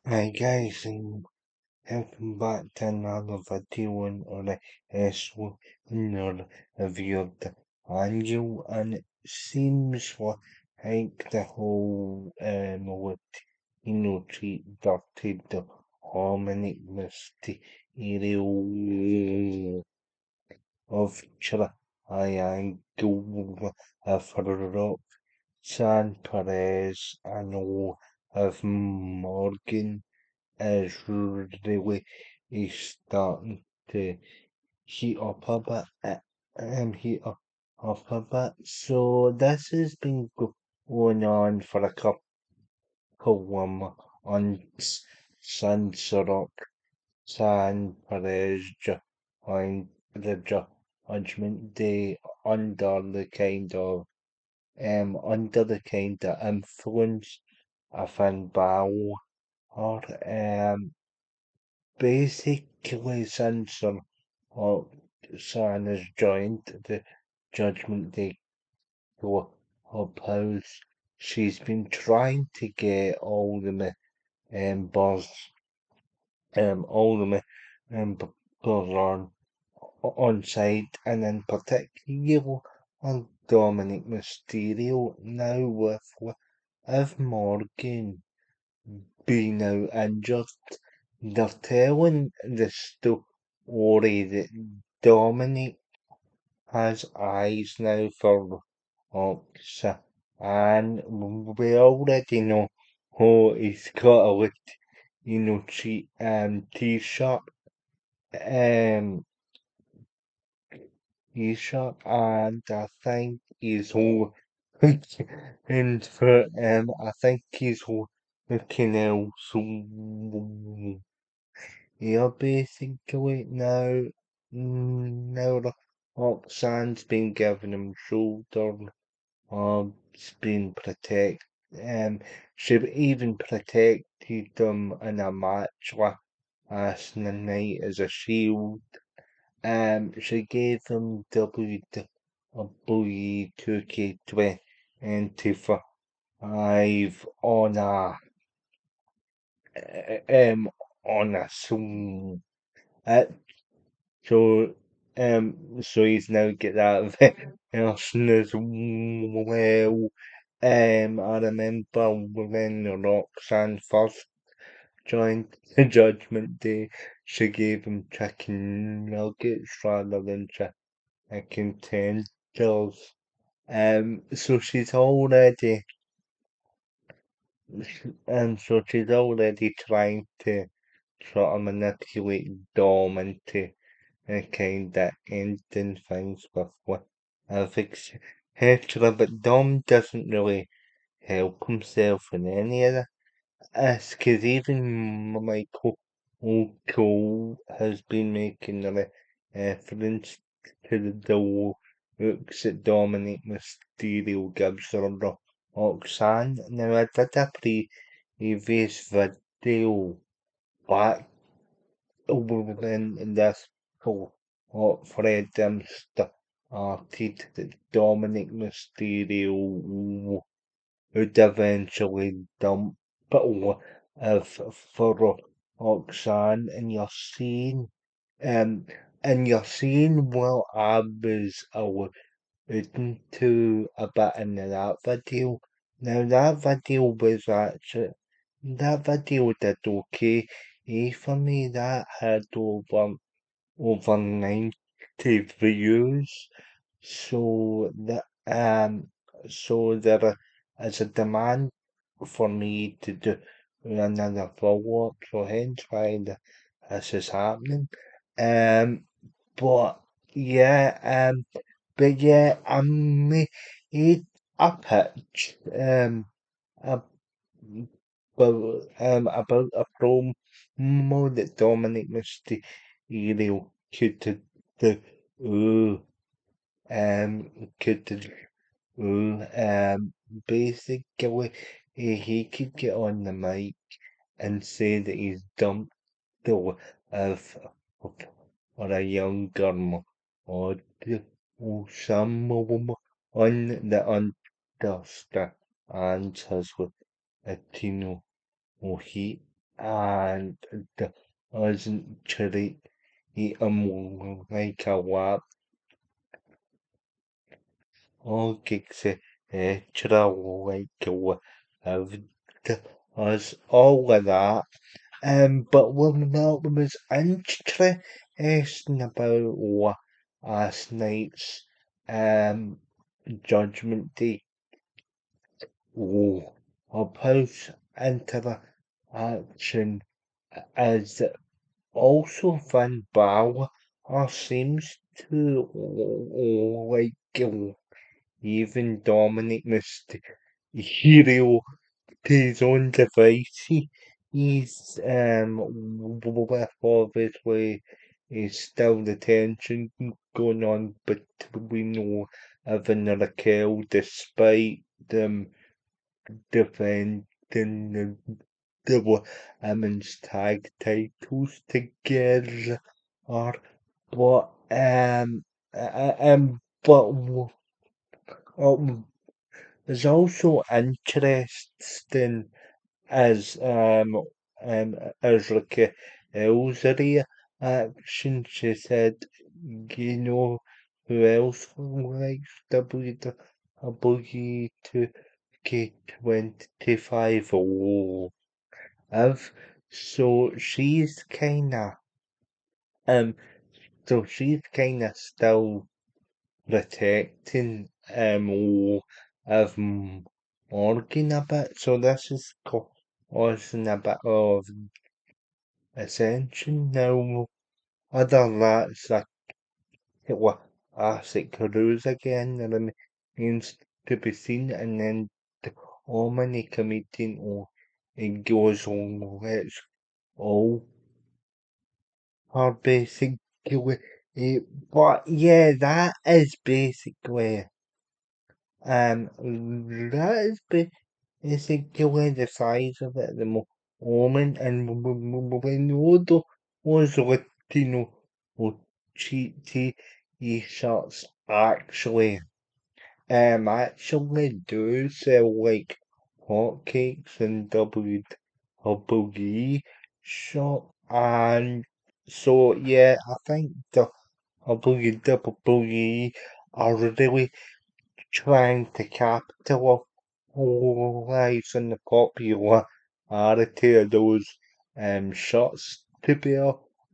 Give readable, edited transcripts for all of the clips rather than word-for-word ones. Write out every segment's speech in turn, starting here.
Hi guys, and welcome back to another video on the another review of the annual, and it seems like the whole with treat dirty the harmonic mysterious of Chile. I am go for San Perez and all of Morgan is really is starting to heat up a bit. Heat up a bit. So this has been going on for a couple months since San Perez joined the Judgment Day under the kind of influence of an Bao or basically, since San has joined the Judgment Day Clubhouse, she's been trying to get all the buzz, all the buzz on site, and in particular on Dominic Mysterio. Now with Liv Morgan being out injured, they're telling the story that Dominic has eyes now for Oxa, and we already know who he's got a t-shirt, um, t-shirt, and I think he's who, and for I think he's who looking else. Yeah, basically now the Roxanne's been giving him shoulder, it's been she even protected them in a match last night as a shield. She gave him WWE 2K25 on a Zoom. Uh, so he's now get that version as well. I remember when Roxanne first joined the Judgment Day, she gave him chicken nuggets rather than chicken tenders. So she's already, she's already trying to sort of manipulate Dom into kind of ending things with etc. But Dom doesn't really help himself in any of this, because even Michael Cole has been making the reference to the looks that Dominic Mysterio gives her Roxanne. Now, I did a previous video back in this whole Fred started that Dominic Mysterio would eventually dump if for Roxanne, um and you're seeing what I was alluding to a bit in that video. Now that video did okay. For me, that had over 90 views. So there is a demand for me to do another follow-up, so hence why this is happening. Um, but yeah, I made a pitch ab- about a promo that Dominic Mysterio do, ooh, could basically he could get on the mic and say that he's dumped the of or a younger or someone on the understand has with a Tino or he. and doesn't treat him like a lap or kicks extra like have us all of that. But what was interesting about last night's um Judgment Day about interaction is also Van Balor seems to even dominate Mysterio to his own device. He's with obviously is still the tension going on between Evan and Raquel despite them defending the women's tag titles together. But but there's also interesting as as Elsaria action. She said, you know who else likes WWE to K25? Oh, I've so um she's kinda still protecting of Morgan a bit. So this is causing a bit of ascension now. Other than that, it's like it was Asik Cruise again, and it remains to be seen. And then the Omni comedian, it goes on, it's all her basically. eh, But yeah, that is basically that is basically the size of it at the moment, and we know those Latino cheat t-shirts actually do sell like hotcakes in WWE shop, and so yeah, I think the WWE are really trying to capitalize on the popularity of those shots. To be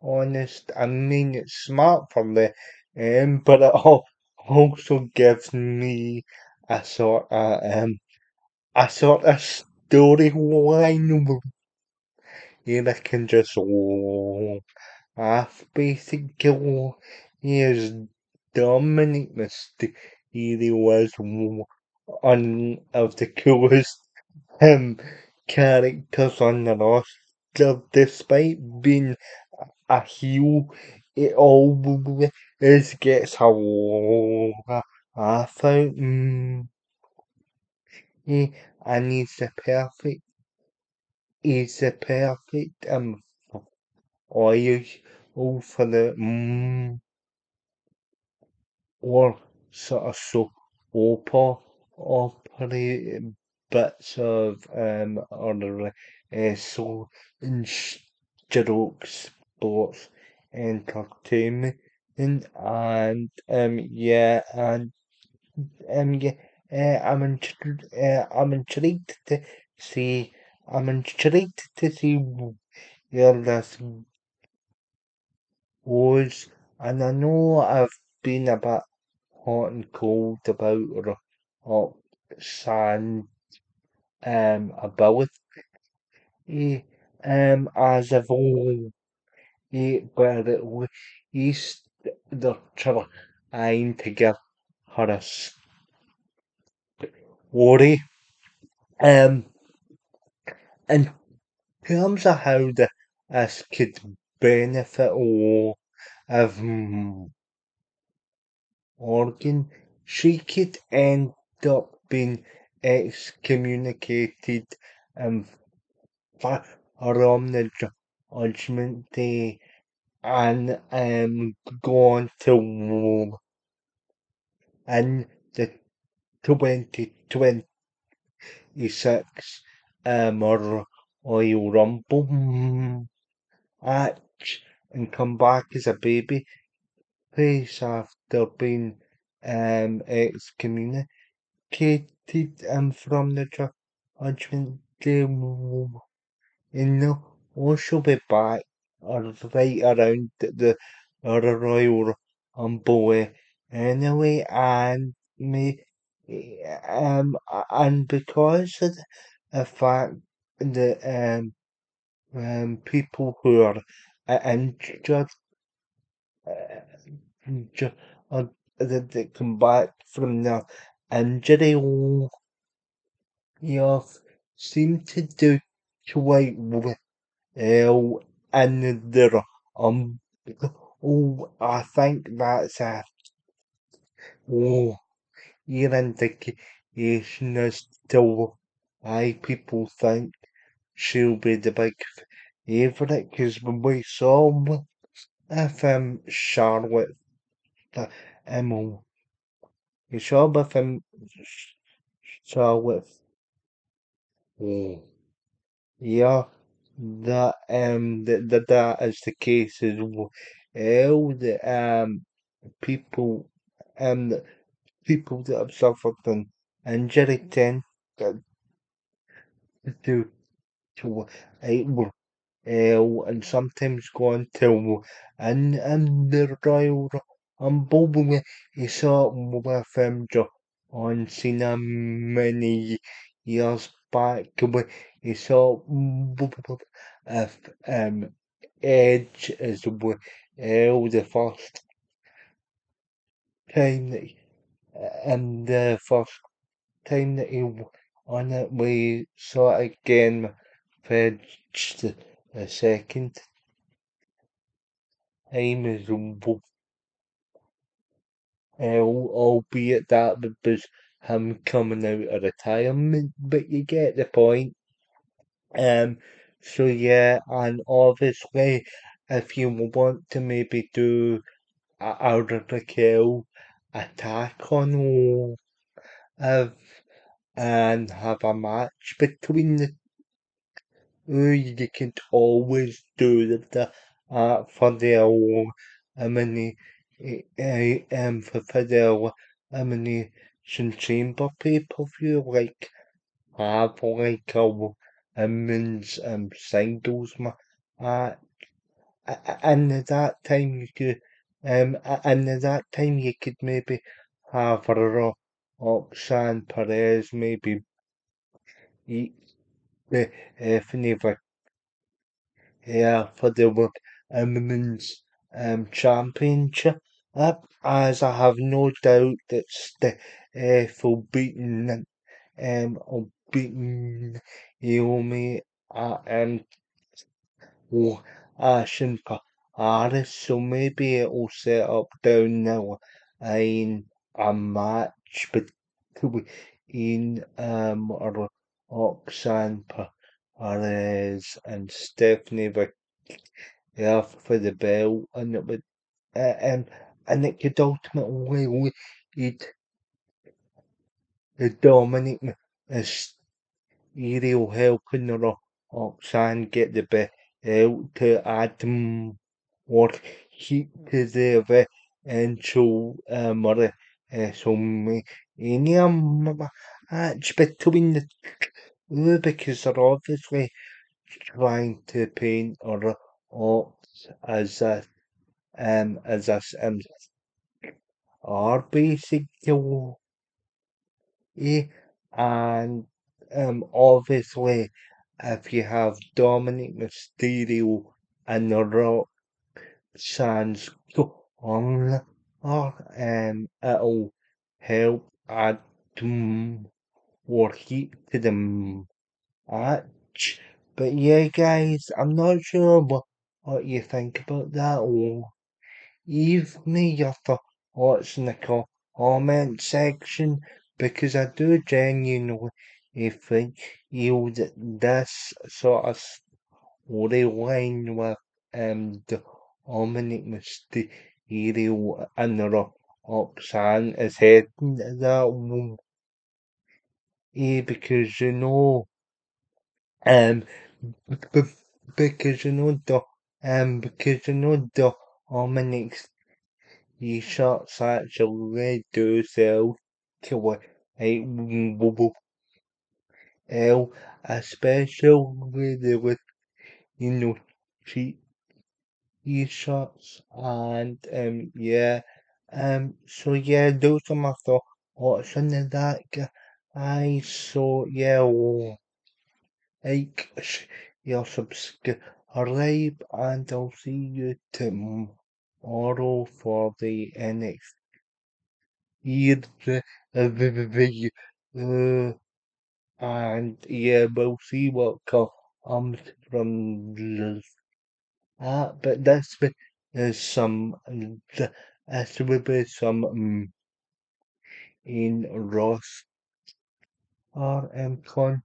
honest, I mean it's smart from the but it also gives me a sort of storyline where I can just half basically is Dominic Mysterio was one of the coolest um, characters on the roster, despite being a heel. It always gets a laugh out. Eh, and he's the perfect oil for the or sort of operate bits of or so in stroke sports entertainment and yeah and yeah I'm intrigued to see where this goes, and I know I've been a bit hot and cold about Roxanne ability as of old, but he's they're trying to give her a story. Um, in terms of how this could benefit or of Morgan, she could end up being excommunicated and from the judgment day and go on to war in the 2026 or Royal Rumble match and come back as a baby face after being excommunicated from the Judgment Day. And they'll also be back right around the Royal Rumble anyway, and me and because of the fact that people who are injured ju- uh, that come back from their injury you seem to do quite well in their I think that's a oh your indication as to why people think she'll be the big favourite because when we saw with Charlotte um you saw with Charlotte oh yeah that is the case as well. The people the people that have suffered an injury tend to to well, and sometimes go on to and the Royal Rumble when you saw it with on Cena many years back when you saw if Edge as well the first time that and the first time that on it we saw it again with Edge the second time as well. Albeit that was him coming out of retirement, but you get the point. Um, so yeah, and obviously, if you want to maybe do a Raquel attack on Liv and have a match between the you can always do for the mini for the elimination chamber pay-per-view like have like a men's singles uh, and at that time you could and at that time you could maybe have Roxanne Perez maybe eat the yeah, for the Women's Championship, as I have no doubt that Steph will beaten Naomi or Ashen Paris, so maybe it will set up down now in a match between Roxanne Perez and Stephanie yeah, for the belt, and it would, and it could ultimately lead to Dominic Mysterio helping Roxanne get the belt to add more heat to the eventual WrestleMania match between the two because they're obviously trying to paint or as a are basically and obviously if you have Dominic Mysterio and the Rock Sans on it'll help add more heat to the match. But yeah guys, I'm not sure what you think about that or leave me your thoughts in the comment section because I do genuinely think that this sort of storyline with the Dominic Mysterio and the Roxanne is heading that way because um b- because the Omnix shots actually do sell to L, especially with you know cheap shots and so yeah, those are my thoughts on that guy. So yeah, like your subscribe and I'll see you tomorrow for the next year video. And yeah, we'll see what comes from but is some this will be some in Ross or content.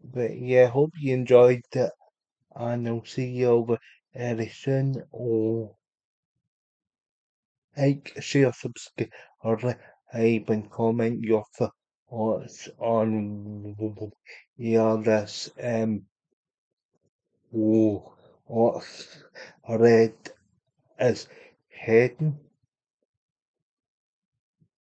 But yeah, hope you enjoyed it, and I'll see you over very soon. Oh, like, share, subscribe, or and comment your thoughts on yeah this what red is heading.